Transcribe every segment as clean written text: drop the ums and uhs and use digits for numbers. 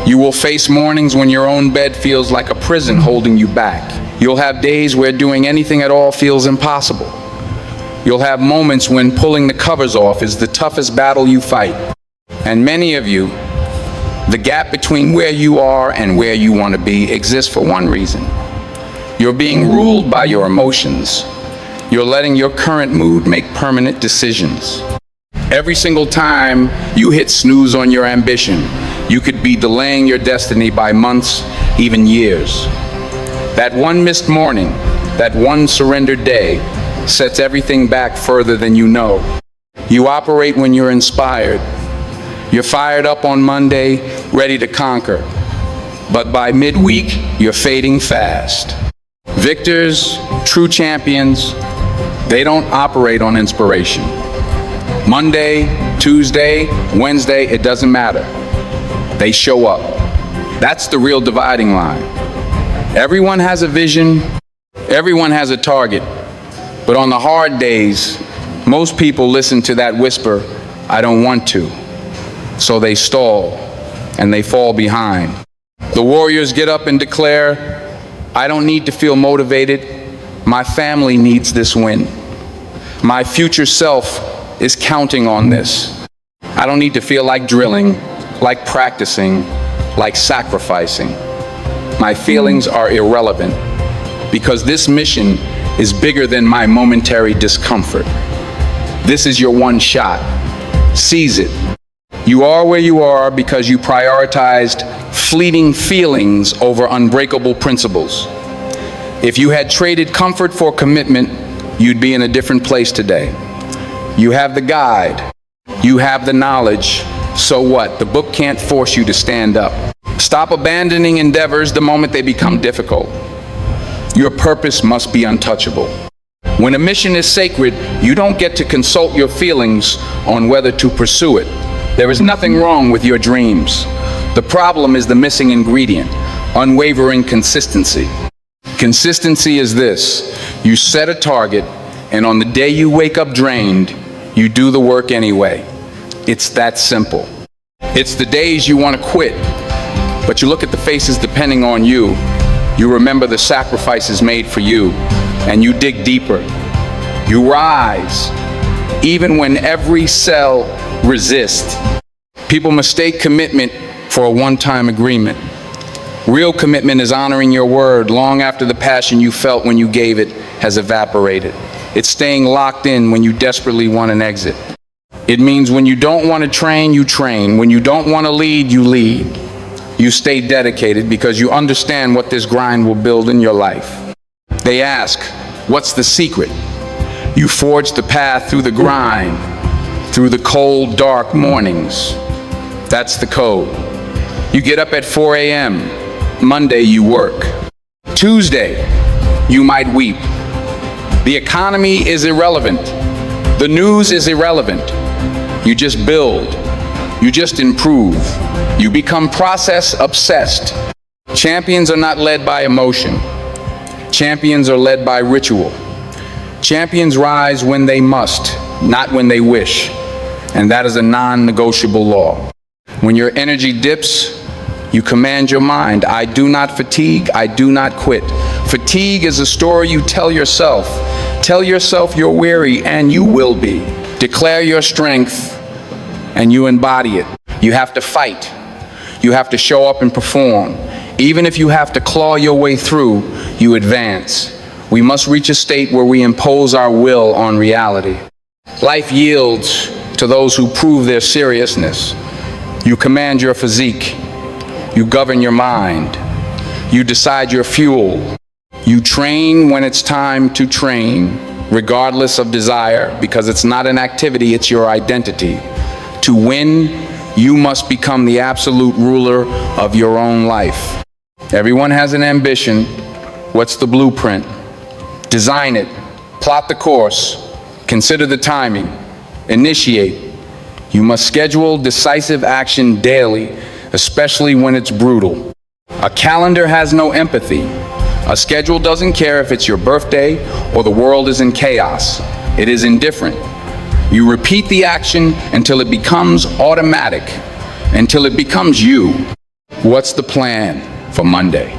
You will face mornings when your own bed feels like a prison holding you back. You'll have days where doing anything at all feels impossible. You'll have moments when pulling the covers off is the toughest battle you fight. And many of you, the gap between where you are and where you want to be exists for one reason. You're being ruled by your emotions. You're letting your current mood make permanent decisions. Every single time you hit snooze on your ambition, you could be delaying your destiny by months, even years. That one missed morning, that one surrendered day, sets everything back further than you know. You operate when you're inspired. You're fired up on Monday, ready to conquer. But by midweek, you're fading fast. Victors, true champions, they don't operate on inspiration. Monday, Tuesday, Wednesday, it doesn't matter. They show up. That's the real dividing line. Everyone has a vision, everyone has a target, but on the hard days, most people listen to that whisper, "I don't want to." So they stall and they fall behind. The warriors get up and declare, "I don't need to feel motivated. My family needs this win. My future self is counting on this. I don't need to feel like drilling, like practicing, like sacrificing. My feelings are irrelevant because this mission is bigger than my momentary discomfort. This is your one shot. Seize it. You are where you are because you prioritized fleeting feelings over unbreakable principles. If you had traded comfort for commitment, you'd be in a different place today. You have the guide. You have the knowledge. So what? The book can't force you to stand up. Stop abandoning endeavors the moment they become difficult. Your purpose must be untouchable. When a mission is sacred, you don't get to consult your feelings on whether to pursue it. There is nothing wrong with your dreams. The problem is the missing ingredient, unwavering consistency. Consistency is this: you set a target, and on the day you wake up drained, you do the work anyway. It's that simple. It's the days you want to quit, but you look at the faces depending on you. You remember the sacrifices made for you, and you dig deeper. You rise, even when every cell resists. People mistake commitment for a one-time agreement. Real commitment is honoring your word long after the passion you felt when you gave it has evaporated. It's staying locked in when you desperately want an exit. It means when you don't want to train, you train. When you don't want to lead, you lead. You stay dedicated because you understand what this grind will build in your life. They ask, what's the secret? You forge the path through the grind, through the cold, dark mornings. That's the code. You get up at 4 a.m. Monday, you work. Tuesday, you might weep. The economy is irrelevant. The news is irrelevant. You just build. You just improve. You become process obsessed. Champions are not led by emotion. Champions are led by ritual. Champions rise when they must, not when they wish. And that is a non-negotiable law. When your energy dips, you command your mind. I do not fatigue, I do not quit. Fatigue is a story you tell yourself. Tell yourself you're weary, and you will be. Declare your strength, and you embody it. You have to fight. You have to show up and perform. Even if you have to claw your way through, you advance. We must reach a state where we impose our will on reality. Life yields to those who prove their seriousness. You command your physique. You govern your mind. You decide your fuel. You train when it's time to train, regardless of desire, because it's not an activity, it's your identity. To win, you must become the absolute ruler of your own life. Everyone has an ambition. What's the blueprint? Design it. Plot the course. Consider the timing. Initiate. You must schedule decisive action daily, especially when it's brutal. A calendar has no empathy. A schedule doesn't care if it's your birthday or the world is in chaos. It is indifferent. You repeat the action until it becomes automatic, until it becomes you. What's the plan for Monday?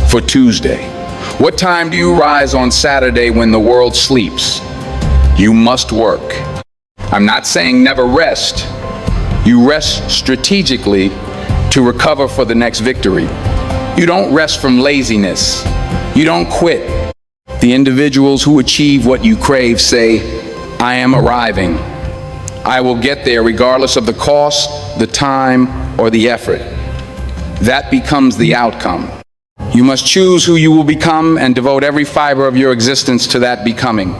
For Tuesday? What time do you rise on Saturday when the world sleeps? You must work. I'm not saying never rest. You rest strategically to recover for the next victory. You don't rest from laziness. You don't quit. The individuals who achieve what you crave say, I am arriving. I will get there regardless of the cost, the time, or the effort. That becomes the outcome. You must choose who you will become and devote every fiber of your existence to that becoming.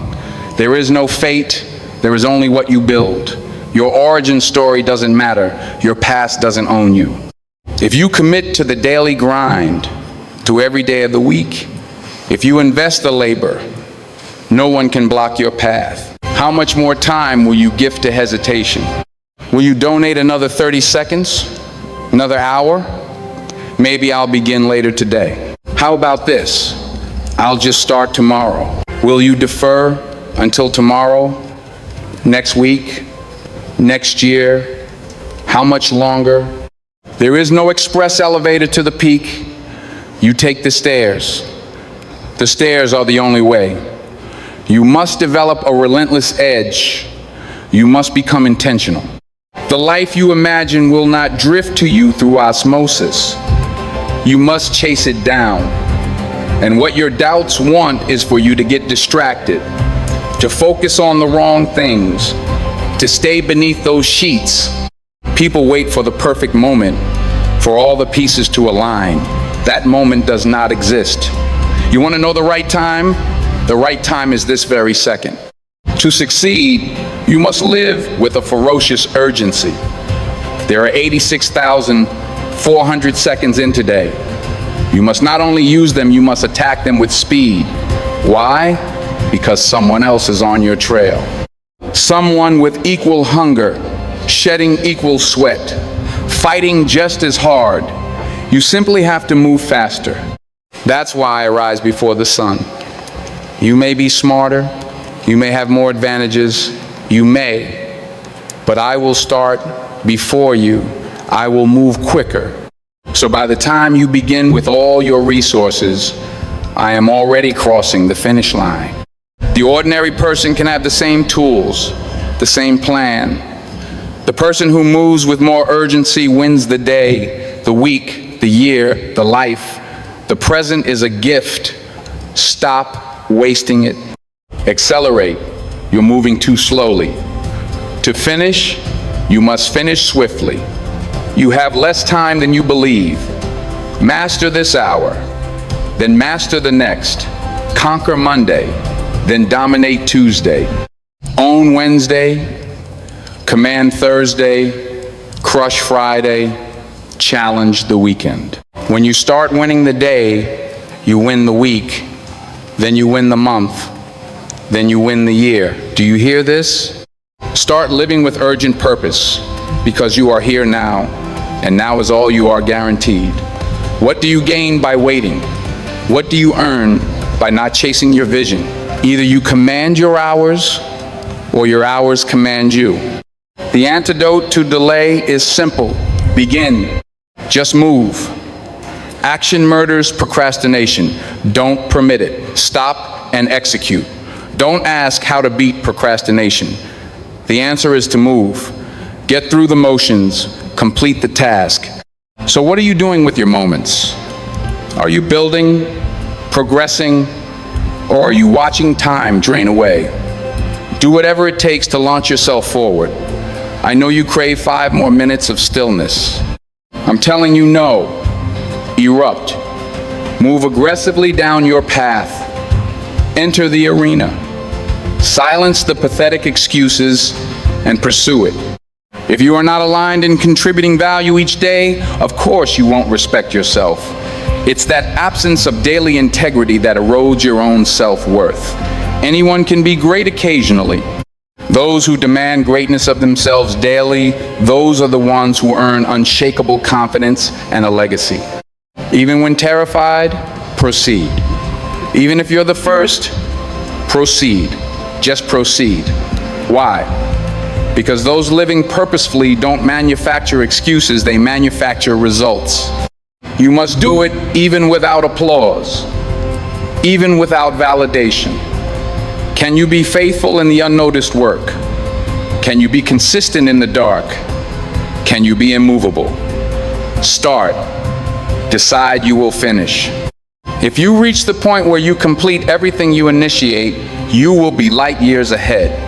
There is no fate, there is only what you build. Your origin story doesn't matter, your past doesn't own you. If you commit to the daily grind, to every day of the week, if you invest the labor, no one can block your path. How much more time will you give to hesitation? Will you donate another 30 seconds? Another hour? Maybe I'll begin later today. How about this? I'll just start tomorrow. Will you defer until tomorrow? Next week? Next year? How much longer? There is no express elevator to the peak. You take the stairs. The stairs are the only way. You must develop a relentless edge. You must become intentional. The life you imagine will not drift to you through osmosis. You must chase it down. And what your doubts want is for you to get distracted, to focus on the wrong things, to stay beneath those sheets. People wait for the perfect moment, for all the pieces to align. That moment does not exist. You want to know the right time? The right time is this very second. To succeed, you must live with a ferocious urgency. There are 86,400 seconds in today. You must not only use them, you must attack them with speed. Why? Because someone else is on your trail. Someone with equal hunger, shedding equal sweat, fighting just as hard. You simply have to move faster. That's why I rise before the sun. You may be smarter, you may have more advantages, you may, but I will start before you. I will move quicker. So by the time you begin with all your resources, I am already crossing the finish line. The ordinary person can have the same tools, the same plan. The person who moves with more urgency wins the day, the week, the year, the life. The present is a gift. Stop wasting it. Accelerate. You're moving too slowly. To finish, you must finish swiftly. You have less time than you believe. Master this hour, then master the next. Conquer Monday, then dominate Tuesday. Own Wednesday, command Thursday, crush Friday, challenge the weekend. When you start winning the day, you win the week, then you win the month, then you win the year. Do you hear this? Start living with urgent purpose, because you are here now, and now is all you are guaranteed. What do you gain by waiting? What do you earn by not chasing your vision? Either you command your hours, or your hours command you. The antidote to delay is simple. Begin. Just move. Action murders procrastination. Don't permit it. Stop and execute. Don't ask how to beat procrastination. The answer is to move. Get through the motions. Complete the task. So what are you doing with your moments? Are you building, progressing, or are you watching time drain away? Do whatever it takes to launch yourself forward. I know you crave 5 more minutes of stillness. I'm telling you no. Erupt. Move aggressively down your path. Enter the arena. Silence the pathetic excuses and pursue it. If you are not aligned in contributing value each day, of course you won't respect yourself. It's that absence of daily integrity that erodes your own self-worth. Anyone can be great occasionally. Those who demand greatness of themselves daily, those are the ones who earn unshakable confidence and a legacy. Even when terrified, proceed. Even if you're the first, proceed. Just proceed. Why? Because those living purposefully don't manufacture excuses, they manufacture results. You must do it even without applause, even without validation. Can you be faithful in the unnoticed work? Can you be consistent in the dark? Can you be immovable? Start. Decide you will finish. If you reach the point where you complete everything you initiate, you will be light years ahead.